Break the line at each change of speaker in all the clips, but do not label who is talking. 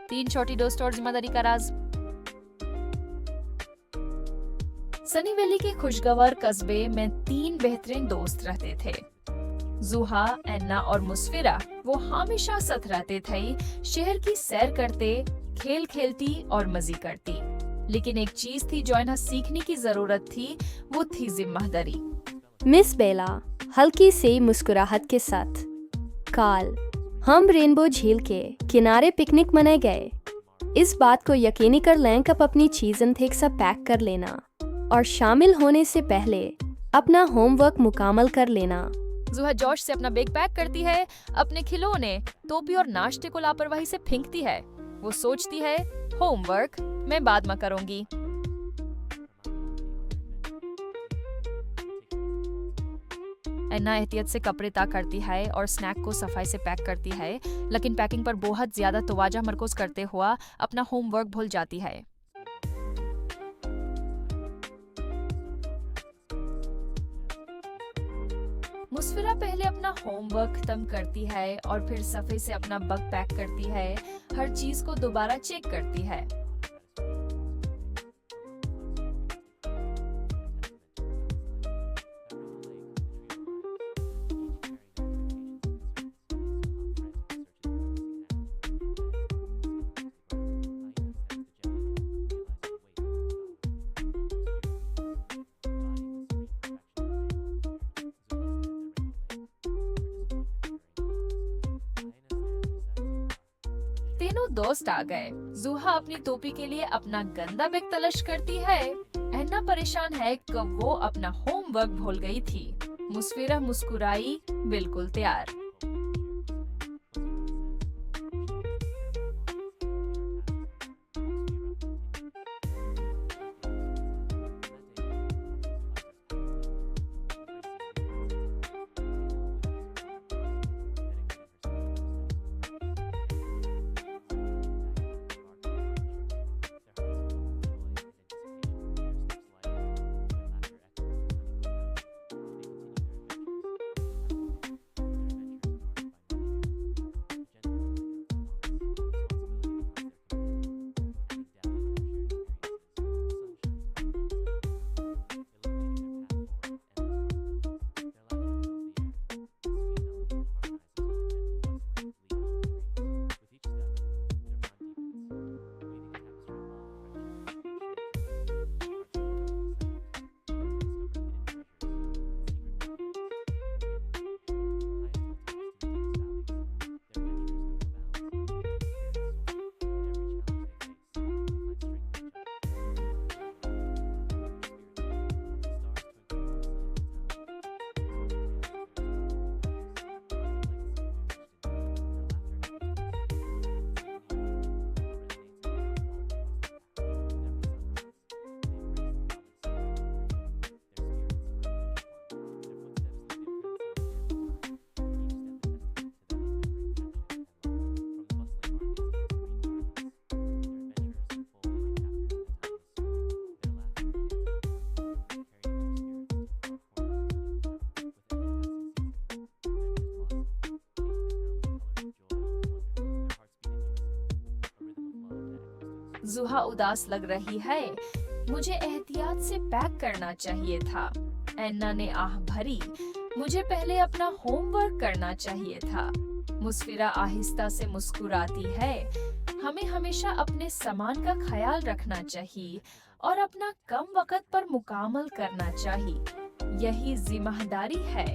3 छोटी दोस्त और जिम्मेदारी का राज। सनी वैली के खुशगवार कस्बे में 3 बेहतरीन दोस्त रहते थे, जुहा, एन्ना और मुस्फिरा। वो हमेशा साथ रहते थे, शहर की सैर करते, खेल खेलती और मजे करती। लेकिन एक चीज थी जो इन्हें सीखने की जरूरत थी, वो थी जिम्मेदारी।
मिस बेला हल्की सी मुस्कुराहट के साथ। काल, हम रेनबो झील के किनारे पिकनिक मनाए गए। इस बात को यकीनी कर लें कि आप अपनी चीजें ठीक से पैक कर लेना और शामिल होने से पहले अपना होमवर्क मुकम्मल कर लेना।
जुहा जोश से अपना बैग पैक करती है, अपने खिलौने, टोपी और नाश्ते को लापरवाही से फेंकती है। वो सोचती है, होमवर्क मैं बाद में करूंगी। एन्ना एहतियात से कपड़े तय करती है और स्नैक को सफाई से पैक करती है, लेकिन पैकिंग पर बहुत ज्यादा तवज्जो मरकूज करते हुआ अपना होमवर्क भूल जाती है। मुस्फिरा पहले अपना होमवर्क खत्म करती है और फिर सफाई से अपना बैग पैक करती है, हर चीज को दोबारा चेक करती है। तीनों दोस्त आ गए। जुहा अपनी टोपी के लिए अपना गंदा बैग तलाश करती है। एन्ना परेशान है कि वो अपना होमवर्क भूल गई थी। मुस्फिरा मुस्कुराई, बिल्कुल तैयार। जुहा उदास लग रही है। मुझे एहतियात से पैक करना चाहिए था। एन्ना ने आह भरी। मुझे पहले अपना होमवर्क करना चाहिए था। मुस्फिरा आहिस्ता से मुस्कुराती है। हमें हमेशा अपने सामान का ख्याल रखना चाहिए और अपना कम वक्त पर मुकम्मल करना चाहिए। यही जिम्मेदारी है।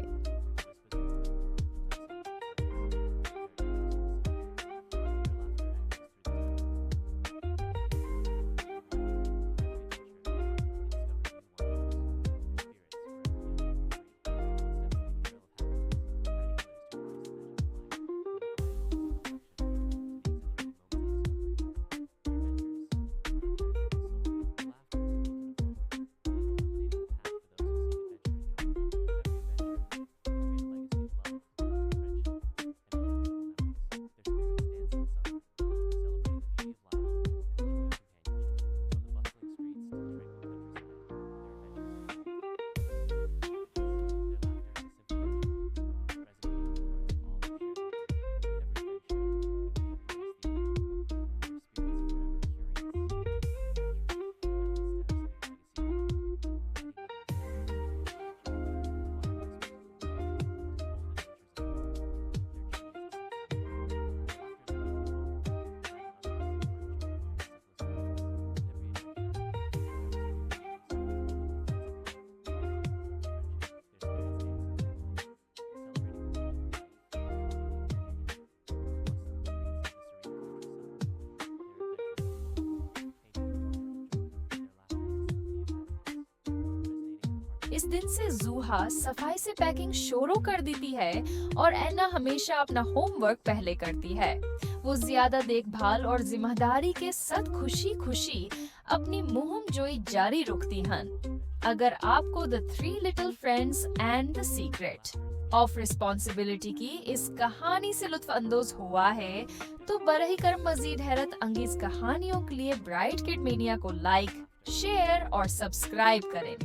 इस दिन से जूहा सफाई से पैकिंग शुरू कर देती है और एन्ना हमेशा अपना होमवर्क पहले करती है। वो ज्यादा देखभाल और जिम्मेदारी के साथ खुशी खुशी अपनी मुहिम जोई जारी रखती हन। अगर आपको the 3 little friends and the secret of responsibility की इस कहानी से लुत्फ अंदोज हुआ है तो बरही कर मजीद हैरत अंगेज कहानियों के लिए ब्राइट किड मीडिया को लाइक, शेयर और सब्सक्राइब करें।